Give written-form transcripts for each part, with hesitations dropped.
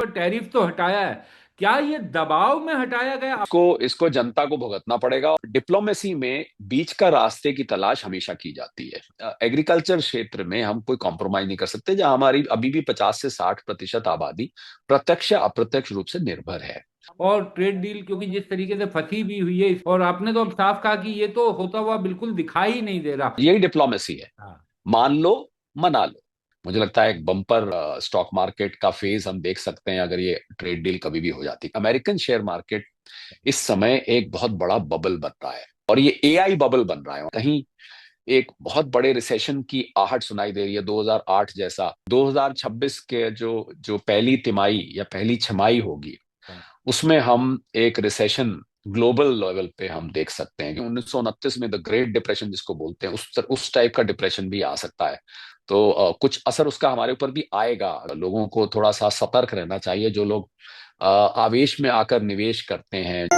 पर टैरिफ तो हटाया है, क्या ये दबाव में हटाया गया? इसको इसको जनता को भुगतना पड़ेगा। और डिप्लोमेसी में बीच का रास्ते की तलाश हमेशा की जाती है। एग्रीकल्चर क्षेत्र में हम कोई कॉम्प्रोमाइज नहीं कर सकते, जहां हमारी अभी भी 50 से 60% आबादी प्रत्यक्ष या अप्रत्यक्ष रूप से निर्भर है। और ट्रेड डील क्योंकि जिस तरीके से फंसी भी हुई है, और आपने तो अब साफ कहा कि ये तो होता हुआ बिल्कुल दिखाई ही नहीं दे रहा। यही डिप्लोमेसी है। हाँ। मान लो, मना लो। मुझे लगता है एक बम्पर स्टॉक मार्केट का फेज हम देख सकते हैं अगर ये ट्रेड डील कभी भी हो जाती। अमेरिकन शेयर मार्केट इस समय एक बहुत बड़ा बबल बन रहा है, और ये एआई बबल बन रहा है। कहीं एक बहुत बड़े रिसेशन की आहट सुनाई दे रही है, 2008 जैसा। 2026 के जो जो पहली तिमाही या पहली छमाही होगी, हाँ। उसमें हम एक रिसेशन ग्लोबल लेवल पे हम देख सकते हैं कि 1929 में द ग्रेट डिप्रेशन जिसको बोलते हैं, उस टाइप का डिप्रेशन भी आ सकता है। तो कुछ असर उसका हमारे ऊपर भी आएगा। लोगों को थोड़ा सा सतर्क रहना चाहिए, जो लोग आवेश में आकर निवेश करते हैं।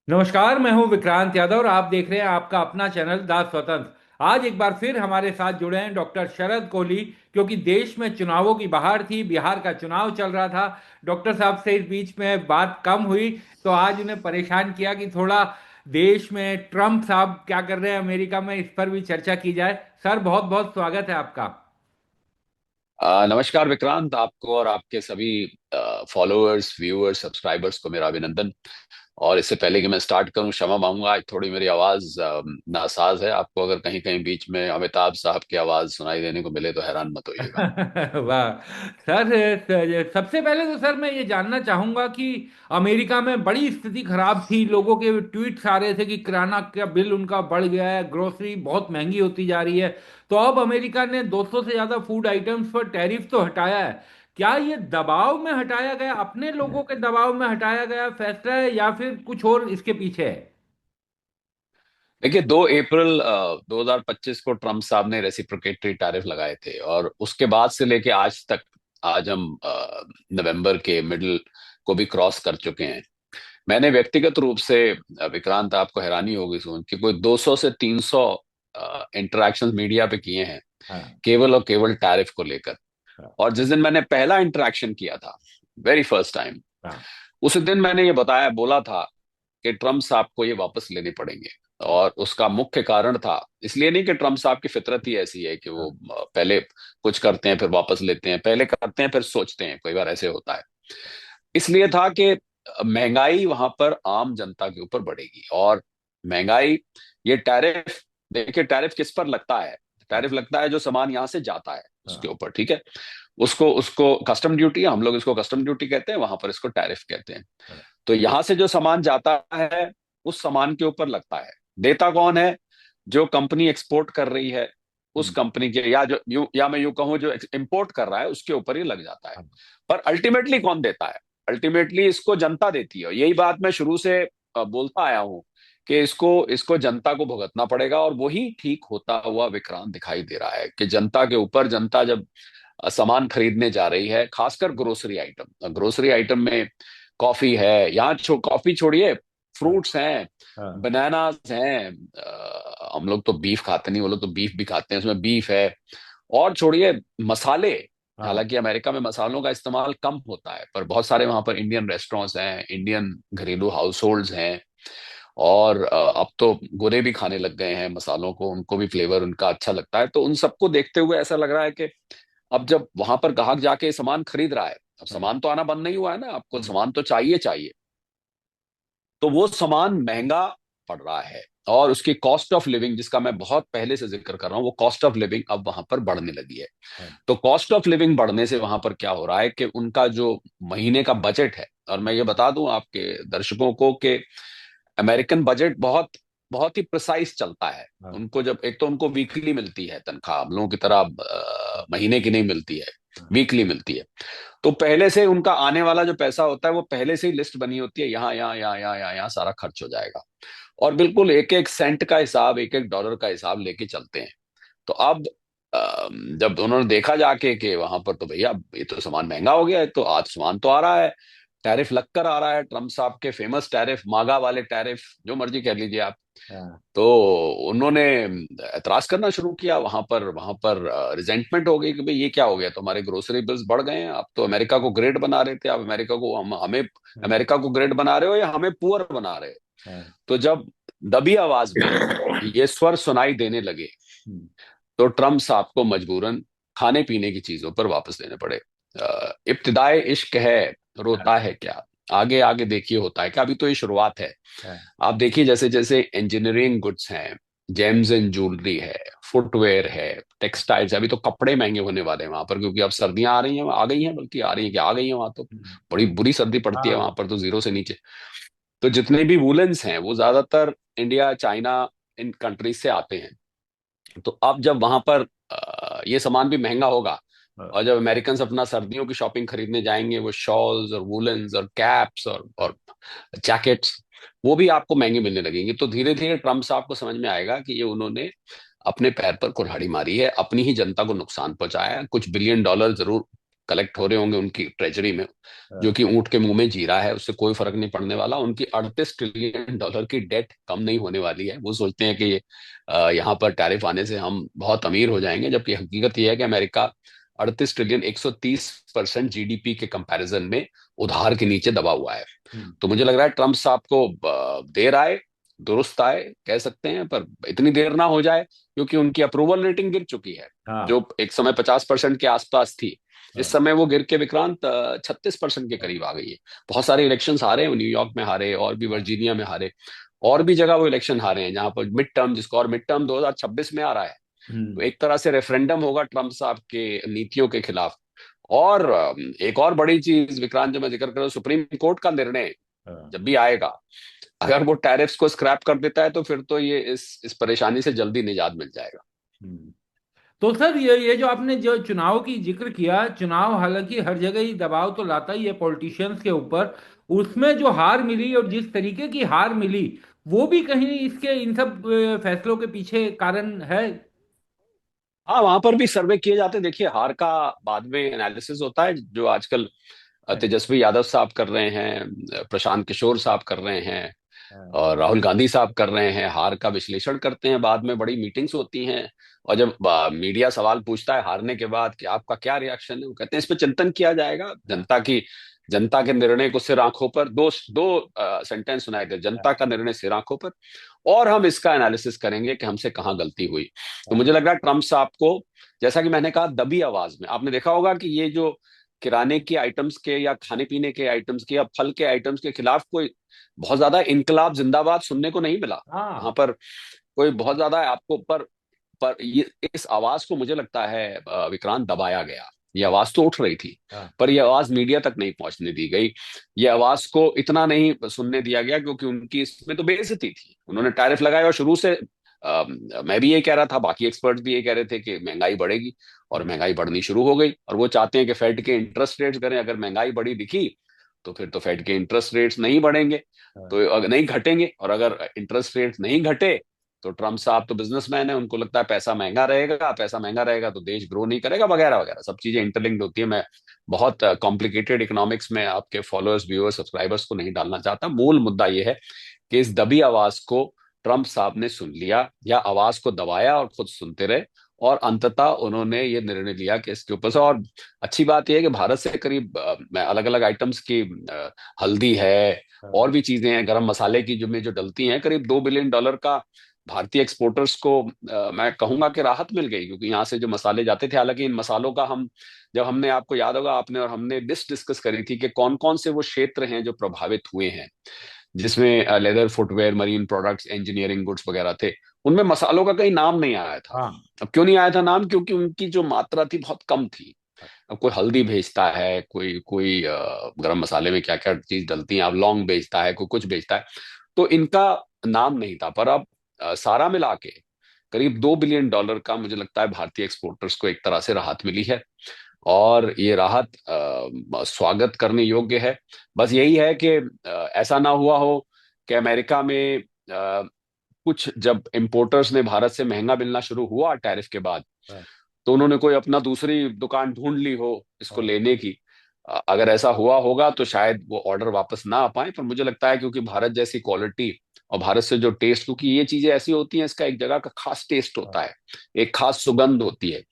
नमस्कार, मैं हूं विक्रांत यादव और आप देख रहे हैं आपका अपना चैनल दास स्वतंत्र। आज एक बार फिर हमारे साथ जुड़े हैं डॉक्टर शरद कोहली, क्योंकि देश में चुनावों की बहार थी, बिहार का चुनाव चल रहा था। डॉक्टर साहब से इस बीच में बात कम हुई, तो आज उन्हें परेशान किया कि थोड़ा देश में ट्रम्प साहब क्या कर रहे हैं अमेरिका में, इस पर भी चर्चा की जाए। सर, बहुत बहुत स्वागत है आपका। नमस्कार विक्रांत, आपको और आपके सभी फॉलोअर्स, व्यूअर्स, सब्सक्राइबर्स को मेरा अभिनंदन। और इससे पहले कि मैं स्टार्ट करूं, क्षमा मांगूंगा, आज थोड़ी मेरी आवाज नासाज है। आपको अगर कहीं कहीं बीच में अमिताभ साहब की आवाज सुनाई देने को मिले तो हैरान मत होइएगा। वाह। सबसे पहले तो सर मैं ये जानना चाहूंगा कि अमेरिका में बड़ी स्थिति खराब थी, लोगों के ट्वीट्स आ रहे थे कि किराना का बिल उनका बढ़ गया है, ग्रोसरी बहुत महंगी होती जा रही है। तो अब अमेरिका ने 200 से ज्यादा फूड आइटम्स पर टैरिफ तो हटाया है। क्या ये दबाव में हटाया गया, अपने लोगों के दबाव में हटाया गया फैसला है, या फिर कुछ और इसके पीछे है? देखिए, 2 अप्रैल 2025 को ट्रम्प साहब ने रेसिप्रोकेटरी टैरिफ लगाए थे, और उसके बाद से लेके आज तक, आज हम नवंबर के मिडिल को भी क्रॉस कर चुके हैं। मैंने व्यक्तिगत रूप से विक्रांत, आपको हैरानी होगी सुन कि कोई 200 से 300 इंटरेक्शन मीडिया पे किए हैं, हाँ। केवल और केवल टैरिफ को लेकर। हाँ। और जिस दिन मैंने पहला इंटरेक्शन किया था, वेरी फर्स्ट टाइम, हाँ। उस दिन मैंने ये बताया, बोला था कि ट्रम्प साहब को ये वापस लेने पड़ेंगे। और उसका मुख्य कारण था, इसलिए नहीं कि ट्रम्प साहब की फितरत ही ऐसी है कि वो हाँ। पहले कुछ करते हैं फिर वापस लेते हैं, पहले करते हैं फिर सोचते हैं, कई बार ऐसे होता है। इसलिए था कि महंगाई वहां पर आम जनता के ऊपर बढ़ेगी। और महंगाई, ये टैरिफ, देखिए टैरिफ किस पर लगता है? टैरिफ लगता है जो सामान यहां से जाता है उसके हाँ। ऊपर, ठीक है। उसको उसको कस्टम ड्यूटी, हम लोग इसको कस्टम ड्यूटी कहते हैं, वहां पर इसको टैरिफ कहते हैं। हाँ। तो यहां से जो सामान जाता है, उस सामान के ऊपर लगता है। देता कौन है? जो कंपनी एक्सपोर्ट कर रही है, उस हम्म। कंपनी के, या जो यूं, या मैं यूं कहूं जो इंपोर्ट कर रहा है, उसके ऊपर ही लग जाता है। हाँ। पर अल्टीमेटली कौन देता है? अल्टीमेटली इसको जनता देती है। और यही बात मैं शुरू से बोलता आया हूं कि इसको इसको जनता को भुगतना पड़ेगा। और वही ठीक होता हुआ विक्रांत दिखाई दे रहा है कि जनता के ऊपर, जनता जब सामान खरीदने जा रही है, खासकर ग्रोसरी आइटम में कॉफी है, यहाँ कॉफी छोड़िए, हाँ। फ्रूट्स हैं, हाँ। बनानास हैं। हम लोग तो बीफ खाते नहीं, वो लोग तो बीफ भी खाते हैं, उसमें बीफ है। और छोड़िए मसाले। हाँ। हालांकि अमेरिका में मसालों का इस्तेमाल कम होता है, पर बहुत सारे वहां पर इंडियन रेस्टोरेंट्स हैं, इंडियन घरेलू हाउस होल्ड्स हैं। और अब तो गोरे भी खाने लग गए हैं मसालों को, उनको भी फ्लेवर उनका अच्छा लगता है। तो उन सबको देखते हुए ऐसा लग रहा है कि अब जब वहां पर ग्राहक जाके सामान खरीद रहा है, अब हाँ। सामान तो आना बंद नहीं हुआ है ना, आपको हम्म। सामान तो चाहिए चाहिए। तो वो सामान महंगा पड़ रहा है। और उसकी कॉस्ट ऑफ लिविंग, जिसका मैं बहुत पहले से जिक्र कर रहा हूँ, वो कॉस्ट ऑफ लिविंग अब वहां पर बढ़ने लगी है। हाँ। तो कॉस्ट ऑफ लिविंग बढ़ने से वहां पर क्या हो रहा है कि उनका जो महीने का बजट है, और मैं ये बता दूं आपके दर्शकों को कि अमेरिकन बजट बहुत बहुत ही प्रिसाइज चलता है। हाँ। उनको जब, एक तो उनको वीकली मिलती है तनख्वाह, हम लोगों की तरह महीने की नहीं मिलती है, हाँ। वीकली मिलती है। तो पहले से उनका आने वाला जो पैसा होता है, वो पहले से ही लिस्ट बनी होती है, यहाँ यहाँ यहाँ यहाँ यहाँ यहाँ सारा खर्च हो जाएगा। और बिल्कुल एक एक सेंट का हिसाब, एक एक डॉलर का हिसाब लेके चलते हैं। तो अब जब उन्होंने देखा जाके कि वहां पर तो भैया ये तो सामान महंगा हो गया है, तो आज सामान तो आ रहा है, टैरिफ लगकर आ रहा है, ट्रम्प साहब के फेमस टैरिफ, मागा वाले टैरिफ, जो मर्जी कह लीजिए आप। हाँ। तो उन्होंने एतराज करना शुरू किया, वहां पर रिजेंटमेंट हो गई कि भाई ये क्या हो गया, तो हमारे ग्रोसरी बिल्स बढ़ गए हैं, आप तो अमेरिका को ग्रेट बना रहे थे, आप अमेरिका को हमें हाँ। अमेरिका को ग्रेट बना रहे हो या हमें पुअर बना रहे हो। हाँ। तो जब दबी आवाज में ये स्वर सुनाई देने लगे, हम्म। तो ट्रम्प साहब को मजबूरन खाने पीने की चीजों पर वापस लेने पड़े। इब्तिदाए इश्क है, रोता हाँ। है क्या, आगे आगे देखिए होता है क्या, अभी तो ये शुरुआत है। हाँ। आप देखिए जैसे जैसे इंजीनियरिंग गुड्स हैं, जेम्स एंड ज्वेलरी है, फुटवेयर है, टेक्सटाइल्स, अभी तो कपड़े महंगे होने वाले हैं वहां पर, क्योंकि अब सर्दियां आ रही हैं, आ गई हैं, बल्कि आ रही हैं, कि आ गई हैं वहां तो। हम्म। बड़ी बुरी सर्दी पड़ती है वहां हाँ। पर तो, जीरो से नीचे। तो जितने भी वुलन्स हैं वो ज्यादातर इंडिया, चाइना, इन कंट्रीज से आते हैं। तो अब जब वहां पर ये सामान भी महंगा होगा, हाँ। और जब अमेरिकन अपना सर्दियों की शॉपिंग खरीदने जाएंगे, वो शॉल्स और वुलन्स और कैप्स और जैकेट्स, वो भी आपको महंगे मिलने लगेंगे। तो धीरे धीरे ट्रम्प साहब को समझ में आएगा कि ये उन्होंने अपने पैर पर कुल्हाड़ी मारी है, अपनी ही जनता को नुकसान पहुंचाया है। कुछ बिलियन डॉलर जरूर कलेक्ट हो रहे होंगे उनकी ट्रेजरी में, जो हाँ। कि ऊंट के मुंह में जीरा है, उससे कोई फर्क नहीं पड़ने वाला। उनकी 38 ट्रिलियन डॉलर की डेट कम नहीं होने वाली है। वो सोचते हैं कि यहाँ पर टैरिफ आने से हम बहुत अमीर हो जाएंगे, जबकि हकीकत यह है कि अमेरिका 38 ट्रिलियन, 130% जीडीपी के कंपैरिजन में उधार के नीचे दबा हुआ है। हम्म। तो मुझे लग रहा है ट्रम्प साहब को देर आए दुरुस्त आए कह सकते हैं, पर इतनी देर ना हो जाए, क्योंकि उनकी अप्रूवल रेटिंग गिर चुकी है। हाँ। जो एक समय 50% के आसपास थी, इस हाँ। समय वो गिर के विक्रांत 36% के करीब आ गई है। बहुत सारे इलेक्शंस हारे हैं, न्यूयॉर्क में हारे, और भी हाँ। वर्जीनिया में हारे, और भी जगह वो इलेक्शन हारे हैं, जहां पर मिड टर्म, जिसको और मिड टर्म 2026 में आ रहा है। तो हम्म। एक तरह से रेफरेंडम होगा ट्रम्प साहब के नीतियों के खिलाफ। और एक और बड़ी चीज विक्रांत जो मैं जिक्र कर रहा हूं, सुप्रीम कोर्ट का निर्णय हाँ। जब भी आएगा, अगर वो टैरिफ्स को स्क्रैप कर देता है, तो फिर तो ये इस परेशानी से जल्दी निजात मिल जाएगा। हम्म। तो सर, ये जो आपने जो चुनाव की जिक्र किया, चुनाव हालांकि हर जगह ही दबाव तो लाता ही है पॉलिटिशियंस के ऊपर। उसमें जो हार मिली और जिस तरीके की हार मिली, वो भी कहीं इसके इन सब फैसलों के पीछे कारण है। हाँ, वहां पर भी सर्वे किए जाते हैं। देखिए, हार का बाद में एनालिसिस होता है, जो आजकल हाँ। तेजस्वी यादव साहब कर रहे हैं, प्रशांत किशोर साहब कर रहे हैं, हाँ। और राहुल गांधी साहब कर रहे हैं। हार का विश्लेषण करते हैं, बाद में बड़ी मीटिंग्स होती हैं। और जब मीडिया सवाल पूछता है हारने के बाद कि आपका क्या रिएक्शन है, वो कहते हैं इस पे चिंतन किया जाएगा। हाँ। जनता के निर्णय को सिर आंखों पर, दो दो सेंटेंस सुनाए थे, हाँ। जनता का निर्णय सिर आंखों पर, और हम इसका एनालिसिस करेंगे कि हमसे कहाँ गलती हुई। तो हाँ। मुझे लग रहा है ट्रम्प साहब को, जैसा कि मैंने कहा, दबी आवाज में, आपने देखा होगा कि ये जो किराने के आइटम्स के या खाने पीने के आइटम्स के या फल के आइटम्स के खिलाफ कोई बहुत ज्यादा इनकलाब जिंदाबाद सुनने को नहीं मिला वहां हाँ। पर। कोई बहुत ज्यादा आपको पर ये, इस आवाज को मुझे लगता है विक्रांत दबाया गया। ये आवाज तो उठ रही थी, हाँ। पर ये आवाज मीडिया तक नहीं पहुंचने दी गई। ये आवाज को इतना नहीं सुनने दिया गया, क्योंकि उनकी इसमें तो बेइज्जती थी। उन्होंने टैरिफ लगाया, और शुरू से मैं भी ये कह रहा था, बाकी एक्सपर्ट्स भी ये कह रहे थे कि महंगाई बढ़ेगी, और महंगाई बढ़नी शुरू हो गई। और वो चाहते हैं कि फेड के इंटरेस्ट रेट्स करें, अगर महंगाई बढ़ी दिखी तो फिर तो फेड के इंटरेस्ट रेट्स नहीं बढ़ेंगे, हाँ। तो अगर नहीं घटेंगे, और अगर इंटरेस्ट रेट्स नहीं घटे, तो ट्रम्प साहब तो बिजनेसमैन है, उनको लगता है पैसा महंगा रहेगा, पैसा महंगा रहेगा तो देश ग्रो नहीं करेगा, वगैरह वगैरह, सब चीजें इंटरलिंक्ड होती है। मैं बहुत कॉम्प्लिकेटेड इकोनॉमिक्स में आपके फॉलोअर्स, व्यूअर्स, सब्सक्राइबर्स को नहीं डालना चाहता। मूल मुद्दा यह है कि इस दबी आवाज को ट्रम्प साहब ने सुन लिया, या आवाज को दबाया और खुद सुनते रहे, और अंततः उन्होंने ये निर्णय लिया कि इसके ऊपर से। और अच्छी बात यह है कि भारत से करीब अलग अलग आइटम्स की, हल्दी है, हाँ। और भी चीजें हैं, गरम मसाले की, जो में जो डलती हैं, करीब $2 बिलियन का भारतीय एक्सपोर्टर्स को मैं कहूंगा कि राहत मिल गई, क्योंकि यहाँ से जो मसाले जाते थे। हालांकि इन मसालों का हम, जब हमने, आपको याद होगा, आपने और हमने लिस्ट डिस्कस करी थी कि कौन कौन से वो क्षेत्र हैं जो प्रभावित हुए हैं, जिसमें leather, footwear, marine products, engineering goods वगैरह थे, उनमें मसालों का कहीं नाम नहीं आया था। हाँ। अब क्यों नहीं आया था नाम? क्योंकि उनकी जो मात्रा थी बहुत कम थी। अब कोई हल्दी भेजता है, कोई कोई गरम मसाले में क्या क्या चीज डलती है, अब लौंग बेचता है, कोई कुछ बेचता है, तो इनका नाम नहीं था। पर अब सारा मिला के करीब $2 बिलियन का, मुझे लगता है, भारतीय एक्सपोर्टर्स को एक तरह से राहत मिली है। और ये राहत स्वागत करने योग्य है। बस यही है कि ऐसा ना हुआ हो कि अमेरिका में कुछ, जब इंपोर्टर्स ने भारत से महंगा मिलना शुरू हुआ टैरिफ के बाद, हाँ। तो उन्होंने कोई अपना दूसरी दुकान ढूंढ ली हो इसको हाँ। लेने की। अगर ऐसा हुआ होगा तो शायद वो ऑर्डर वापस ना आ पाए, पर मुझे लगता है क्योंकि भारत जैसी क्वालिटी और भारत से जो टेस्ट, क्योंकि ये चीजें ऐसी होती हैं, इसका एक जगह का खास टेस्ट होता है, एक खास सुगंध होती है।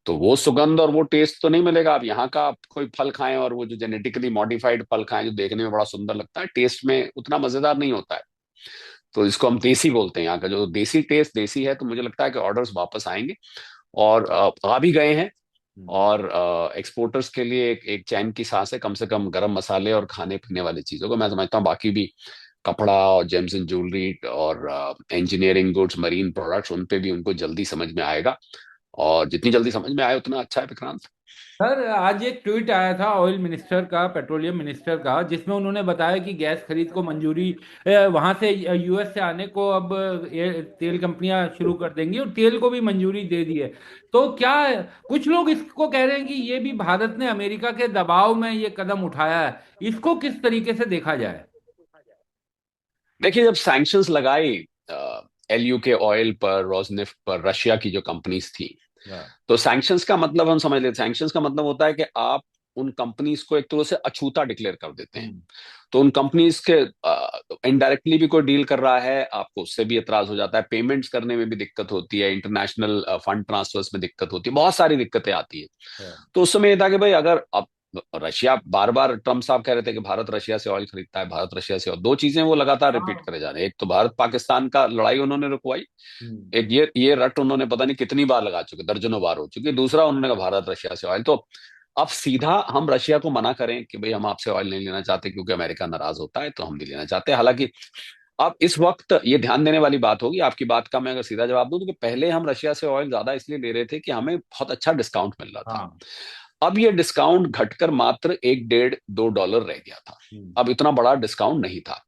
तो वो सुगंध और वो टेस्ट तो नहीं मिलेगा। आप यहाँ का आप कोई फल खाएं और वो जो जेनेटिकली मॉडिफाइड फल खाएं जो देखने में बड़ा सुंदर लगता है, टेस्ट में उतना मजेदार नहीं होता है। तो इसको हम देसी बोलते हैं, यहाँ का जो देसी टेस्ट देसी है। तो मुझे लगता है कि ऑर्डर्स वापस आएंगे और आ भी गए हैं। हम्म। और एक्सपोर्टर्स के लिए एक चैन की सांस है, कम से कम गर्म मसाले और खाने पीने वाली चीजों को। मैं समझता हूँ बाकी भी कपड़ा और जेम्स एंड ज्वेलरी और इंजीनियरिंग गुड्स, मरीन प्रोडक्ट्स, उन पे भी उनको जल्दी समझ में आएगा। और जितनी जल्दी समझ में आए उतना अच्छा है, विक्रांत। सर आज एक ट्वीट आया था ऑयल मिनिस्टर का, पेट्रोलियम मिनिस्टर का, जिसमें उन्होंने बताया कि गैस खरीद को मंजूरी वहां से यूएस से आने को अब तेल कंपनियां शुरू कर देंगी और तेल को भी मंजूरी दे दी है। तो क्या कुछ लोग इसको कह रहे हैं कि ये भी भारत ने अमेरिका के दबाव में ये कदम उठाया है, इसको किस तरीके से देखा जाए? देखिए, जब सैंक्शंस लगाई एलयू के ऑयल पर, रोजनेफ्ट पर, रशिया की जो कंपनीज थी, हाँ। तो सैंक्शंस का मतलब हम समझ लेते हैं। सैंक्शंस का मतलब होता है कि आप उन कंपनीज को एक तरह से अछूता डिक्लेयर कर देते हैं। हम्म। तो उन कंपनीज के इनडायरेक्टली भी कोई डील कर रहा है, आपको उससे भी एतराज हो जाता है, पेमेंट्स करने में भी दिक्कत होती है, इंटरनेशनल फंड ट्रांसफर्स में दिक्कत होती है, बहुत सारी दिक्कतें आती है। हाँ। तो उस समय ये था कि भाई अगर अब रशिया, बार बार ट्रम्प साहब कह रहे थे कि भारत रशिया से ऑयल खरीदता है, भारत रशिया से, और दो चीजें वो लगातार रिपीट हाँ। करे जा रहे हैं। एक तो भारत पाकिस्तान का लड़ाई उन्होंने रुकवाई, हम्म। एक ये रट उन्होंने पता नहीं कितनी बार लगा चुके, दर्जनों बार हो चुकी। दूसरा उन्होंने कहा भारत रशिया से ऑयल। तो अब सीधा हम रशिया को मना करें कि भाई हम आपसे ऑयल नहीं लेना चाहते क्योंकि अमेरिका नाराज होता है, तो हम नहीं लेना चाहते। हालांकि अब इस वक्त ये ध्यान देने वाली बात होगी, आपकी बात का मैं अगर सीधा जवाब दूं, तो कि पहले हम रशिया से ऑयल ज्यादा इसलिए ले रहे थे कि हमें बहुत अच्छा डिस्काउंट मिल रहा था। हाँ। अब ये डिस्काउंट घटकर मात्र 1, 1.5, 2 डॉलर रह गया था। हम्म। अब इतना बड़ा डिस्काउंट नहीं था।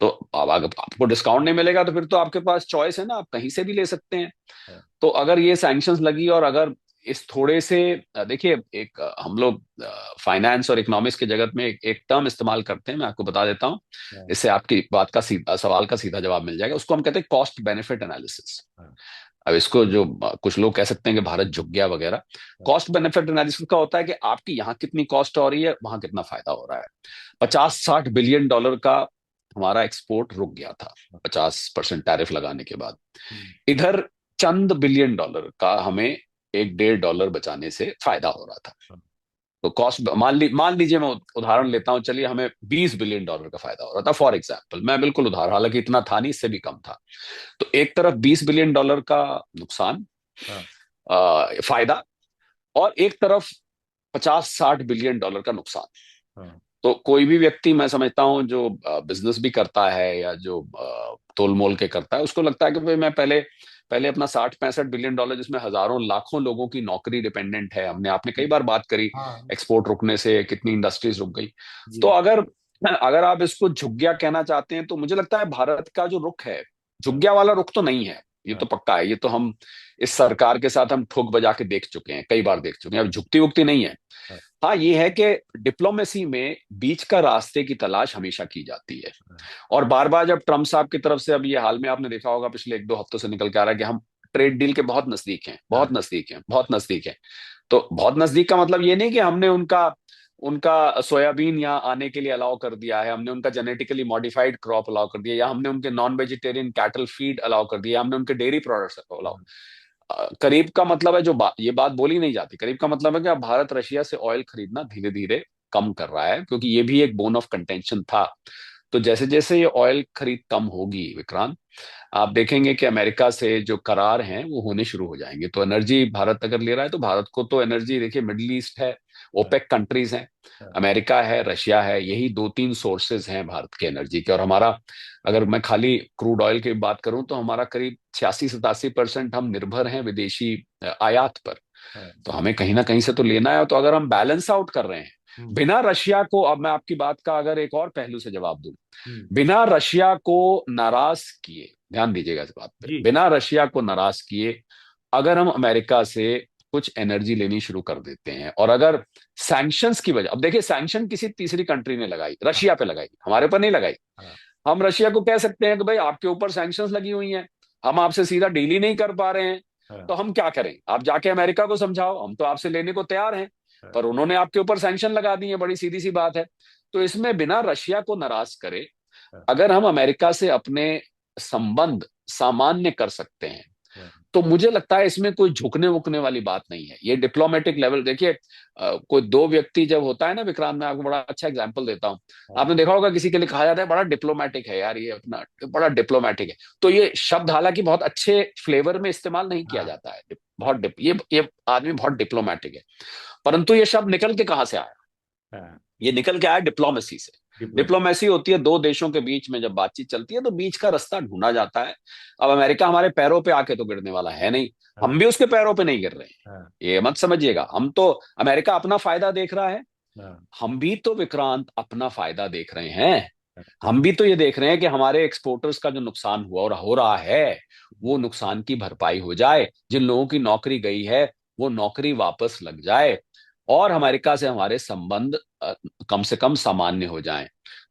तो अब अगर आपको डिस्काउंट नहीं मिलेगा तो फिर तो आपके पास चॉइस है ना, आप कहीं से भी ले सकते हैं। हाँ। तो अगर ये सैंक्शंस लगी और अगर इस थोड़े से देखिए, एक हम लोग फाइनेंस और इकोनॉमिक्स के जगत में एक टर्म इस्तेमाल करते हैं, मैं आपको बता देता हूँ। हाँ। इससे आपकी बात का सीधा सवाल का सीधा जवाब मिल जाएगा। उसको हम कहते हैं कॉस्ट बेनिफिट एनालिसिस। हाँ। अब इसको जो कुछ लोग कह सकते हैं कि भारत झुक गया वगैरह, हाँ। कॉस्ट बेनिफिट एनालिसिस का होता है कि आपकी यहाँ कितनी कॉस्ट हो रही है, वहां कितना फायदा हो रहा है। 50-60 बिलियन डॉलर का हमारा एक्सपोर्ट रुक गया था 50% टैरिफ लगाने के बाद। हम्म। इधर चंद बिलियन डॉलर का हमें 1, 1.5 डॉलर बचाने से फायदा हो रहा था। हाँ। तो कॉस्ट मान लीजिए, मैं उदाहरण लेता हूं, चलिए हमें 20 बिलियन डॉलर का फायदा हो रहा था फॉर एग्जाम्पल, मैं बिल्कुल उदाहरण, हालांकि इतना था नहीं, इससे भी कम था। तो एक तरफ 20 बिलियन डॉलर का नुकसान, हाँ। फायदा, और एक तरफ 50-60 बिलियन डॉलर का नुकसान। हाँ। तो कोई भी व्यक्ति, मैं समझता हूँ, जो बिजनेस भी करता है या जो तोल मोल के करता है, उसको लगता है कि भाई मैं पहले पहले अपना 60-65 बिलियन डॉलर, जिसमें हजारों लाखों लोगों की नौकरी डिपेंडेंट है, हमने आपने कई बार बात करी, हाँ। एक्सपोर्ट रुकने से कितनी इंडस्ट्रीज रुक गई। तो जी। अगर अगर आप इसको झुग्गिया कहना चाहते हैं, तो मुझे लगता है भारत का जो रुख है, हाँ। झुग्गिया वाला रुख तो नहीं है, ये हाँ। तो पक्का है। ये तो हम इस सरकार के साथ हम ठोक बजा के देख चुके हैं, कई बार देख चुके हैं। अब झुकती उगती नहीं है। हाँ। हाँ, ये है कि डिप्लोमेसी में बीच का रास्ते की तलाश हमेशा की जाती है। हाँ। और बार बार जब ट्रम्प साहब की तरफ से, अब ये हाल में आपने देखा होगा, पिछले 1-2 हफ्तों से निकल के आ रहा है कि हम ट्रेड डील के बहुत नजदीक हैं, हाँ। बहुत नजदीक हैं, बहुत नजदीक हैं। तो बहुत नजदीक का मतलब ये नहीं कि हमने उनका उनका सोयाबीन यहाँ आने के लिए अलाउ कर दिया है, हमने उनका जेनेटिकली मॉडिफाइड क्रॉप अलाउ कर दिया, या हमने उनके non vegetarian cattle feed allow कर दिया, हमने उनके डेयरी प्रोडक्ट्स अलाउ। हाँ। करीब का मतलब है, ये बात बोली नहीं जाती, करीब का मतलब है कि अब भारत रशिया से ऑयल खरीदना धीरे धीरे कम कर रहा है, क्योंकि ये भी एक बोन ऑफ कंटेंशन था। तो जैसे जैसे ये ऑयल खरीद कम होगी, विक्रांत, आप देखेंगे कि अमेरिका से जो करार हैं वो होने शुरू हो जाएंगे। तो एनर्जी भारत अगर ले रहा है, तो भारत को तो एनर्जी, देखिए मिडिल ईस्ट है, हाँ। ओपेक कंट्रीज हैं, हाँ। अमेरिका है, रशिया है, यही 2-3 सोर्सेज हैं भारत के एनर्जी के। और हमारा, अगर मैं खाली क्रूड ऑयल की बात करूं, तो हमारा करीब 86-87% हम निर्भर हैं विदेशी आयात पर। हाँ। तो हमें कहीं ना कहीं से तो लेना है। तो अगर हम बैलेंस आउट कर रहे हैं हम्म। बिना रशिया को, अब मैं आपकी बात का अगर एक और पहलू से जवाब दूं, हम्म। बिना रशिया को नाराज किए, ध्यान दीजिएगा इस बात पे, जी। बिना रशिया को नाराज किए अगर हम अमेरिका से कुछ एनर्जी लेनी शुरू कर देते हैं, और अगर सैंक्शंस की वजह, अब देखिए सैंक्शन किसी तीसरी कंट्री ने लगाई, हाँ। रशिया पे लगाई, हमारे पर नहीं लगाई। हाँ। हम रशिया को कह सकते हैं कि भाई आपके ऊपर सैंक्शंस लगी हुई हैं, हम आपसे सीधा डील ही नहीं कर पा रहे हैं, हाँ। तो हम क्या करें, आप जाके अमेरिका को समझाओ, हम तो आपसे लेने को तैयार हैं। पर उन्होंने आपके ऊपर सैंक्शन लगा दिए, बड़ी सीधी सी बात है। तो इसमें बिना रशिया को नाराज करे, अगर हम अमेरिका से अपने संबंध सामान्य कर सकते हैं, तो मुझे लगता है इसमें कोई झुकने वुकने वाली बात नहीं है। ये डिप्लोमेटिक लेवल देखिए, कोई दो व्यक्ति जब होता है ना विक्रांत, मैं आपको बड़ा अच्छा एग्जांपल देता हूँ। आपने देखा होगा किसी के लिए कहा जाता है बड़ा डिप्लोमेटिक है यार, ये अपना बड़ा डिप्लोमेटिक है। तो ये शब्द हालांकि बहुत अच्छे फ्लेवर में इस्तेमाल नहीं किया हाँ जाता है, ये आदमी बहुत डिप्लोमेटिक है, परंतु ये शब्द निकल के कहाँ से आया? हाँ। ये निकल के आया डिप्लोमेसी से। डिप्लोमेट। डिप्लोमेसी होती है दो देशों के बीच में जब बातचीत चलती है तो बीच का रास्ता ढूंढा जाता है। अब अमेरिका हमारे पैरों पे आके तो गिरने वाला है नहीं, हाँ हम भी उसके पैरों पे नहीं गिर रहे हैं, हाँ ये मत समझिएगा। हम तो, अमेरिका अपना फायदा देख रहा है, हाँ हम भी तो विक्रांत अपना फायदा देख रहे हैं। हाँ। हम भी तो ये देख रहे हैं कि हमारे एक्सपोर्टर्स का जो नुकसान हुआ और हो रहा है, वो नुकसान की भरपाई हो जाए, जिन लोगों की नौकरी गई है वो नौकरी वापस लग जाए, और अमेरिका से हमारे संबंध कम से कम सामान्य हो जाएं।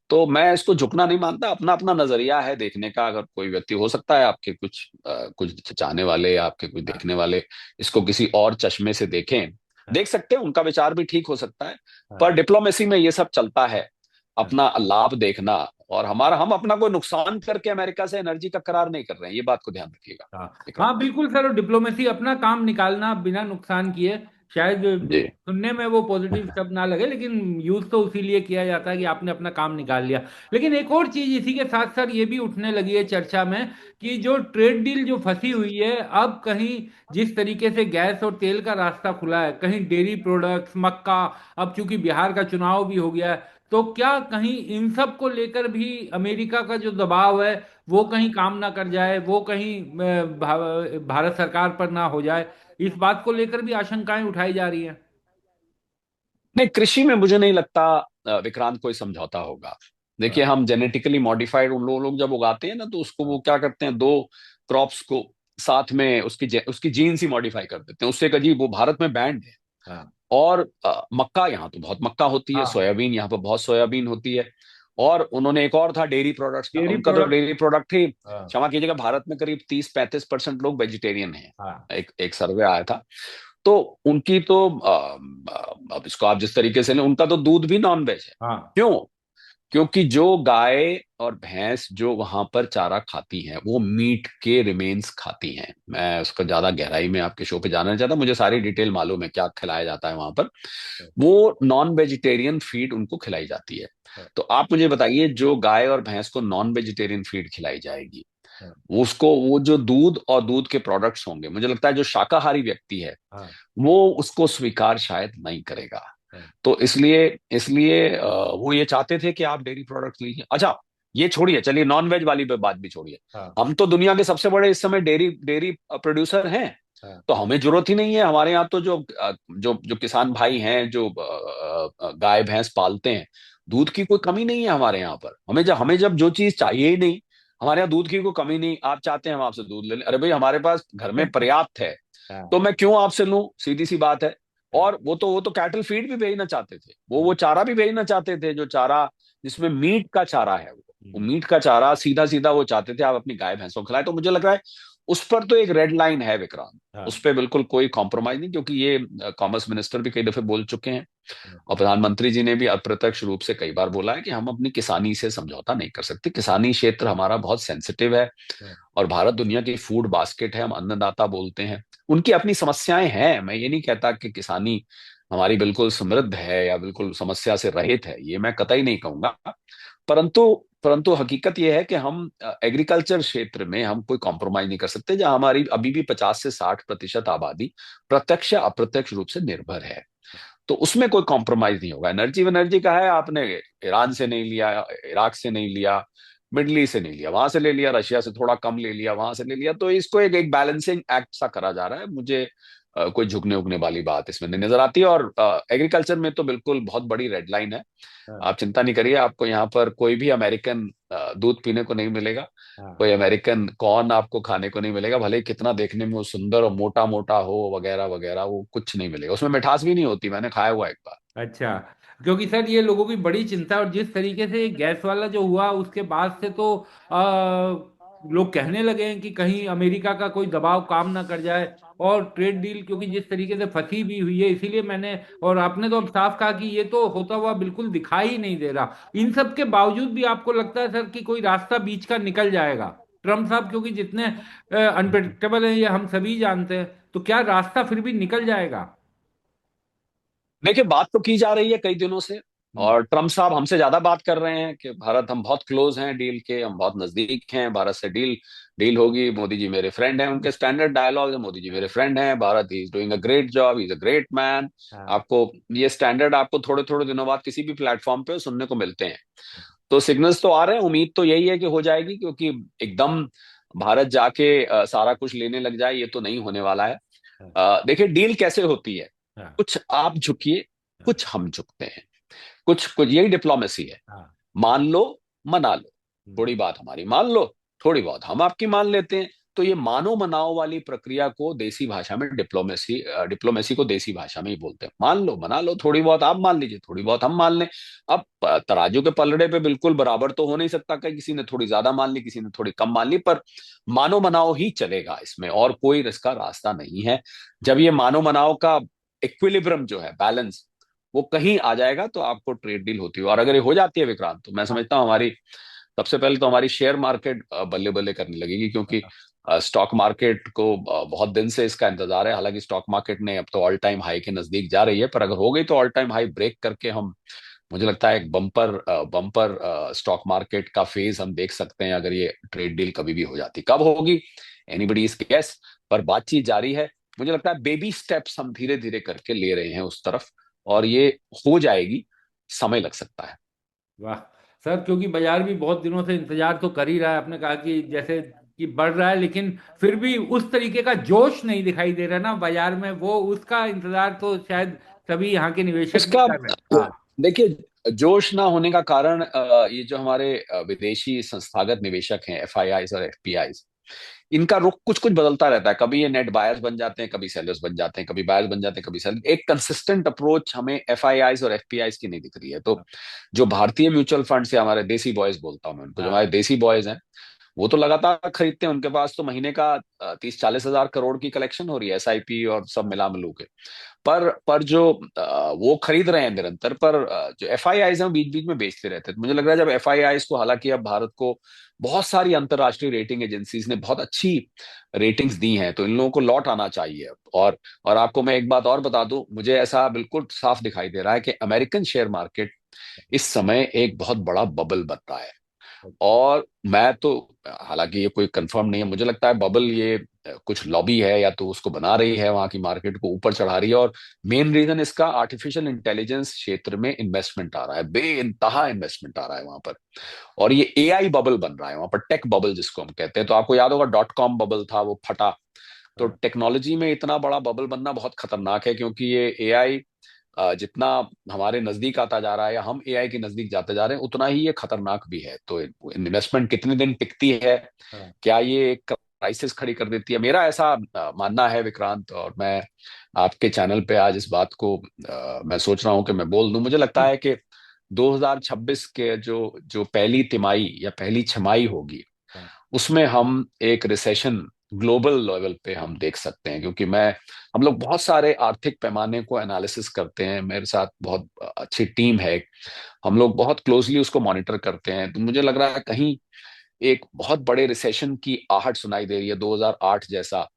तो मैं इसको झुकना नहीं मानता, अपना अपना नजरिया है देखने का। अगर कोई व्यक्ति हो सकता है आपके कुछ चाहने वाले या आपके कुछ हाँ देखने वाले इसको किसी और चश्मे से देखें, हाँ देख सकते हैं, उनका विचार भी ठीक हो सकता है। पर हाँ डिप्लोमेसी में ये सब चलता है, हाँ अपना लाभ देखना, और हमारा, हम अपना कोई नुकसान करके अमेरिका से एनर्जी का करार नहीं कर रहे हैं, ये बात को ध्यान रखिएगा हाँ हाँ, विक्रांत। बिल्कुल सर। डिप्लोमेसी अपना काम निकालना बिना नुकसान किए। शायद जी। सुनने में वो पॉजिटिव शब्द ना लगे, लेकिन यूज तो उसी लिए किया जाता है कि आपने अपना काम निकाल लिया। लेकिन एक और चीज इसी के साथ साथ ये भी उठने लगी है चर्चा में कि जो ट्रेड डील जो फंसी हुई है, अब कहीं जिस तरीके से गैस और तेल का रास्ता खुला है, कहीं डेयरी प्रोडक्ट्स, मक्का, अब चूंकि बिहार का चुनाव भी हो गया है, तो क्या कहीं इन सब को लेकर भी अमेरिका का जो दबाव है वो कहीं काम ना कर जाए, वो कहीं भारत सरकार पर ना हो जाए, इस बात को लेकर भी आशंकाएं उठाई जा रही हैं। नहीं, कृषि में मुझे नहीं लगता विक्रांत कोई समझौता होगा। देखिए, हाँ हम जेनेटिकली मॉडिफाइड उन लोग जब उगाते हैं ना, तो उसको वो क्या करते हैं, दो क्रॉप्स को साथ में उसकी जीन्स ही मॉडिफाई कर देते हैं, उससे एक अजीब, वो भारत में बैंड है। हाँ और मक्का, यहाँ तो बहुत मक्का होती है, हाँ। सोयाबीन यहाँ पर बहुत सोयाबीन होती है। और उन्होंने एक और था डेयरी प्रोडक्ट्स का, डेयरी उनका तो प्रोडक्ट। डेयरी प्रोडक्ट ही, हाँ क्षमा कीजिएगा, भारत में करीब 30-35% लोग वेजिटेरियन हैं। हाँ एक एक सर्वे आया था। तो उनकी तो अब इसको आप जिस तरीके से लें, उनका तो दूध भी नॉन वेज है। हाँ क्यों? क्योंकि जो गाय और भैंस जो वहां पर चारा खाती हैं वो मीट के रिमेन्स खाती हैं। मैं उसको ज्यादा गहराई में आपके शो पे जानना नहीं चाहता, मुझे सारी डिटेल मालूम है क्या खिलाया जाता है वहां पर। वो नॉन वेजिटेरियन फीड उनको खिलाई जाती है। हाँ तो आप मुझे बताइए, जो गाय और भैंस को नॉन वेजिटेरियन फीड खिलाई जाएगी, हाँ उसको वो जो दूध और दूध के प्रोडक्ट्स होंगे, मुझे लगता है जो शाकाहारी व्यक्ति है हाँ वो उसको स्वीकार शायद नहीं करेगा। हाँ तो इसलिए इसलिए वो ये चाहते थे कि आप डेयरी प्रोडक्ट्स लीजिए। अच्छा, ये छोड़िए, चलिए नॉन वेज वाली पे बात भी छोड़िए। हाँ हम तो दुनिया के सबसे बड़े इस समय डेयरी डेयरी प्रोड्यूसर हैं। हाँ तो हमें जरूरत ही नहीं है, हमारे यहाँ तो जो जो किसान भाई हैं जो गाय भैंस पालते हैं, दूध की कोई कमी नहीं है हमारे यहाँ पर। हमें जब जो चीज चाहिए ही नहीं, हमारे यहाँ दूध की कोई कमी नहीं। आप चाहते हैं हम आपसे दूध ले लें, अरे भाई हमारे पास घर में पर्याप्त है, हाँ तो मैं क्यों आपसे लूं, सीधी सी बात है। और वो तो कैटल फीड भी भेजना चाहते थे, वो चारा भी भेजना चाहते थे, जो चारा जिसमें मीट का चारा है, वो मीट का चारा सीधा सीधा वो चाहते थे आप अपनी गाय भैंसों को खिलाए। तो मुझे लग रहा है उस पर तो एक रेड लाइन है विक्रांत, हाँ उस पर बिल्कुल कोई कॉम्प्रोमाइज नहीं, क्योंकि ये कॉमर्स मिनिस्टर भी कई दफे बोल चुके हैं, और प्रधानमंत्री जी ने भी अप्रत्यक्ष रूप से कई बार बोला है कि हम अपनी किसानी से समझौता नहीं कर सकते। किसानी क्षेत्र हमारा बहुत सेंसिटिव है, हाँ और भारत दुनिया की फूड बास्केट है, हम अन्नदाता बोलते हैं। उनकी अपनी समस्याएं हैं, मैं ये नहीं कहता कि किसानी हमारी बिल्कुल समृद्ध है या बिल्कुल समस्या से रहित है, ये मैं कतई नहीं कहूंगा। परंतु परंतु हकीकत यह है कि हम एग्रीकल्चर क्षेत्र में हम कोई कॉम्प्रोमाइज नहीं कर सकते, जहां हमारी अभी भी 50 से 60% आबादी प्रत्यक्ष या अप्रत्यक्ष रूप से निर्भर है। तो उसमें कोई कॉम्प्रोमाइज नहीं होगा। एनर्जी एनर्जी का है, आपने ईरान से नहीं लिया, इराक से नहीं लिया, मिडल ईस्ट से नहीं लिया, वहां से ले लिया, रशिया से थोड़ा कम ले लिया, वहां से ले लिया, तो इसको एक बैलेंसिंग एक्ट सा करा जा रहा है। मुझे कोई झुकने उगने वाली बात इसमें नहीं नजर आती। और एग्रीकल्चर में तो बिल्कुल बहुत बड़ी रेड लाइन है। हाँ आप चिंता नहीं करिए, आपको यहाँ पर कोई भी अमेरिकन दूध पीने को नहीं मिलेगा, हाँ कोई अमेरिकन कॉर्न आपको खाने को नहीं मिलेगा, भले ही कितना देखने में वो सुंदर और मोटा मोटा हो वगैरह वगैरह, वो कुछ नहीं मिलेगा, उसमें मिठास भी नहीं होती, मैंने खाया हुआ एक बार। अच्छा। क्योंकि सर ये लोगों की बड़ी चिंता है, और जिस तरीके से गैस वाला जो हुआ उसके बाद से तो लोग कहने लगे हैं कि कहीं अमेरिका का कोई दबाव काम ना कर जाए। और ट्रेड डील क्योंकि जिस तरीके से फंसी भी हुई है, इसीलिए मैंने, और आपने तो अब साफ कहा कि ये तो होता हुआ बिल्कुल दिखाई ही नहीं दे रहा। इन सब के बावजूद भी आपको लगता है सर कि कोई रास्ता बीच का निकल जाएगा? ट्रम्प साहब क्योंकि जितने अनप्रेडिक्टेबल हैं ये हम सभी जानते हैं, तो क्या रास्ता फिर भी निकल जाएगा? देखिए, बात तो की जा रही है कई दिनों से, हम्म। और ट्रम्प साहब हमसे ज्यादा बात कर रहे हैं कि भारत, हम बहुत क्लोज हैं डील के, हम बहुत नजदीक हैं, भारत से डील डील होगी, मोदी जी मेरे फ्रेंड हैं, उनके स्टैंडर्ड डायलॉग है, मोदी जी मेरे फ्रेंड हैं, Bharat is doing a great job, is a great man. हाँ। आपको ये स्टैंडर्ड आपको थोड़े थोड़े दिनों बाद किसी भी प्लेटफॉर्म पे सुनने को मिलते हैं। तो सिग्नल्स तो आ रहे हैं, उम्मीद तो यही है कि हो जाएगी, क्योंकि एकदम भारत जाके सारा कुछ लेने लग जाए, ये तो नहीं होने वाला है। हाँ। देखिए, डील कैसे होती है, हाँ। कुछ आप झुकिए, हाँ। कुछ हम झुकते हैं, कुछ कुछ यही डिप्लोमेसी है। हाँ। मान लो, मना लो, हम्म। थोड़ी बात हमारी मान लो, थोड़ी बहुत हम आपकी मान लेते हैं। तो ये मानो मनाओ वाली प्रक्रिया को देसी भाषा में डिप्लोमेसी, डिप्लोमेसी को देसी भाषा में ही बोलते हैं। मान लो, मना लो, थोड़ी बहुत आप मान लीजिए, थोड़ी बहुत हम मान लें। अब तराजू के पलड़े पे बिल्कुल बराबर तो हो नहीं सकता कि किसी ने थोड़ी ज्यादा मान ली, किसी ने थोड़ी कम मान ली, पर मानो मनाओ ही चलेगा इसमें, और कोई इसका रास्ता नहीं है। जब ये मानो मनाओ का इक्विलिब्रियम जो है, बैलेंस, वो कहीं आ जाएगा, तो आपको ट्रेड डील होती है। और अगर ये हो जाती है विक्रांत, तो मैं समझता हूँ हमारी, सबसे पहले तो हमारी शेयर मार्केट बल्ले बल्ले करने लगेगी, क्योंकि स्टॉक मार्केट को बहुत दिन से इसका इंतजार है। हालांकि स्टॉक मार्केट ने अब तो ऑल टाइम हाई के नजदीक जा रही है, पर अगर हो गई तो ऑल टाइम हाई ब्रेक करके हम, मुझे लगता है एक बम्पर बम्पर स्टॉक मार्केट का फेज हम देख सकते हैं, अगर ये ट्रेड डील कभी भी हो जाती। कब होगी, एनीबडी इज गेस, पर बातचीत जारी है। मुझे लगता है बेबी स्टेप्स हम धीरे धीरे करके ले रहे हैं उस तरफ, और ये हो जाएगी, समय लग सकता है। वाह सर, क्योंकि बाजार भी बहुत दिनों से इंतजार तो कर ही रहा है। आपने कहा कि जैसे कि बढ़ रहा है, लेकिन फिर भी उस तरीके का जोश नहीं दिखाई दे रहा ना बाजार में, वो उसका इंतजार तो शायद सभी यहाँ के निवेशक भी उसका कर रहे हैं। हाँ। देखिए, जोश ना होने का कारण ये जो हमारे विदेशी संस्थागत निवेशक हैं, एफआईआईज और एफपीआईज, इनका रुख कुछ कुछ बदलता रहता है। कभी ये नेट बायर्स बन जाते हैं, कभी सेलर्स बन जाते हैं, कभी बायर्स बन जाते हैं, कभी सेलर। एक कंसिस्टेंट अप्रोच हमें एफआईआईज और एफपीआईज की नहीं दिख रही है। तो जो भारतीय म्यूचुअल फंड से हमारे देसी बॉयज, बोलता हूं मैं उनको, जो हाँ। हमारे देसी बॉयज हैं, वो तो लगातार खरीदते हैं। उनके पास तो महीने का 30-40 हजार करोड़ की कलेक्शन हो रही है, एसआईपी और सब मिला मिलू के। पर जो वो खरीद रहे हैं निरंतर, पर जो एफआईआईज हैं बीच बीच में बेचते रहते हैं। तो मुझे लग रहा है जब एफआईआईज को, हालांकि अब भारत को बहुत सारी अंतर्राष्ट्रीय रेटिंग एजेंसीज ने बहुत अच्छी रेटिंग्स दी हैं, तो इन लोगों को लौट आना चाहिए अब। और आपको मैं एक बात और बता दूं, मुझे ऐसा बिल्कुल साफ दिखाई दे रहा है कि अमेरिकन शेयर मार्केट इस समय एक बहुत बड़ा बबल बन रहा है। और मैं तो, हालांकि ये कोई कंफर्म नहीं है, मुझे लगता है बबल ये कुछ लॉबी है, या तो उसको बना रही है, वहां की मार्केट को ऊपर चढ़ा रही है। और मेन रीजन इसका आर्टिफिशियल इंटेलिजेंस क्षेत्र में इन्वेस्टमेंट आ रहा है, बेइंतहा इन्वेस्टमेंट आ रहा है वहां पर। और ये एआई बबल बन रहा है वहां पर, टेक बबल जिसको हम कहते हैं। तो आपको याद होगा, डॉट कॉम बबल था, वो फटा। तो हाँ। टेक्नोलॉजी में इतना बड़ा बबल बनना बहुत खतरनाक है, क्योंकि ये एआई जितना हमारे नजदीक आता जा रहा है, या हम एआई के नजदीक जाते जा रहे हैं, उतना ही ये खतरनाक भी है। तो इन्वेस्टमेंट कितने दिन टिकती है, हाँ। क्या ये एक क्राइसिस खड़ी कर देती है, मेरा ऐसा मानना है विक्रांत। और मैं आपके चैनल पे आज इस बात को मैं सोच रहा हूं कि मैं बोल दूं। मुझे लगता है कि 2026 के जो जो पहली तिमाही या पहली छमाही होगी, हाँ। उसमें हम एक रिसेशन ग्लोबल लेवल पे हम देख सकते हैं। क्योंकि मैं, हम लोग बहुत सारे आर्थिक पैमाने को एनालिसिस करते हैं, मेरे साथ बहुत अच्छी टीम है, हम लोग बहुत क्लोजली उसको मॉनिटर करते हैं। तो मुझे लग रहा है कहीं एक बहुत बड़े रिसेशन की आहट सुनाई दे रही है, 2008 जैसा।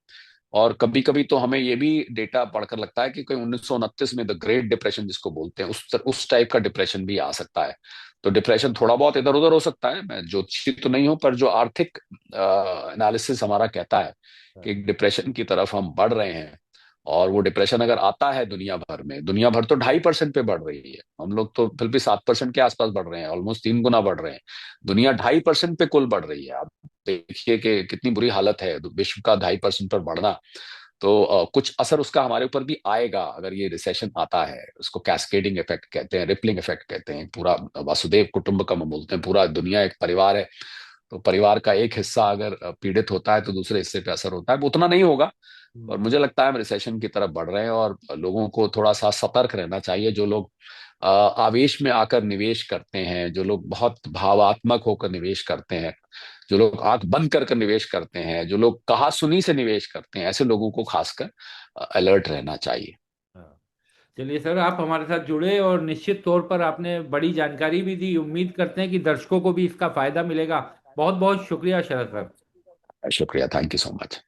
और कभी कभी तो हमें ये भी डेटा पढ़कर लगता है कि कोई 1929 में द ग्रेट डिप्रेशन जिसको बोलते हैं, उस टाइप का डिप्रेशन भी आ सकता है। तो डिप्रेशन थोड़ा बहुत इधर उधर हो सकता है, मैं ज्योतिषी तो नहीं हूं, पर जो आर्थिक एनालिसिस हमारा कहता है कि हाँ। एक डिप्रेशन की तरफ हम बढ़ रहे हैं। और वो डिप्रेशन अगर आता है दुनिया भर में, दुनिया भर तो 2.5% पे बढ़ रही है, हम लोग तो फिर भी 7% के आसपास बढ़ रहे हैं, ऑलमोस्ट 3 गुना बढ़ रहे हैं। दुनिया 2.5% पे कुल बढ़ रही है। आप देखिए कि कितनी बुरी हालत है विश्व का 2.5% पर बढ़ना। तो कुछ असर उसका हमारे ऊपर भी आएगा अगर ये रिसेशन आता है। उसको कैस्केडिंग इफेक्ट कहते हैं, रिपलिंग इफेक्ट कहते हैं। पूरा वासुदेव कुटुंबकम हम बोलते हैं, पूरा दुनिया एक परिवार है। तो परिवार का एक हिस्सा अगर पीड़ित होता है, तो दूसरे हिस्से पे असर होता है, वो उतना नहीं होगा। और हम्म। मुझे लगता है हम रिसेशन की तरफ बढ़ रहे हैं, और लोगों को थोड़ा सा सतर्क रहना चाहिए। जो लोग आवेश में आकर निवेश करते हैं, जो लोग बहुत भावात्मक होकर निवेश करते हैं, जो लोग आंख बंद कर कर निवेश करते हैं, जो लोग कहा सुनी से निवेश करते हैं, ऐसे लोगों को खासकर अलर्ट रहना चाहिए। हाँ। चलिए सर, आप हमारे साथ जुड़े और निश्चित तौर पर आपने बड़ी जानकारी भी दी। उम्मीद करते हैं कि दर्शकों को भी इसका फायदा मिलेगा। बहुत बहुत शुक्रिया शरद सर। शुक्रिया, थैंक यू सो मच।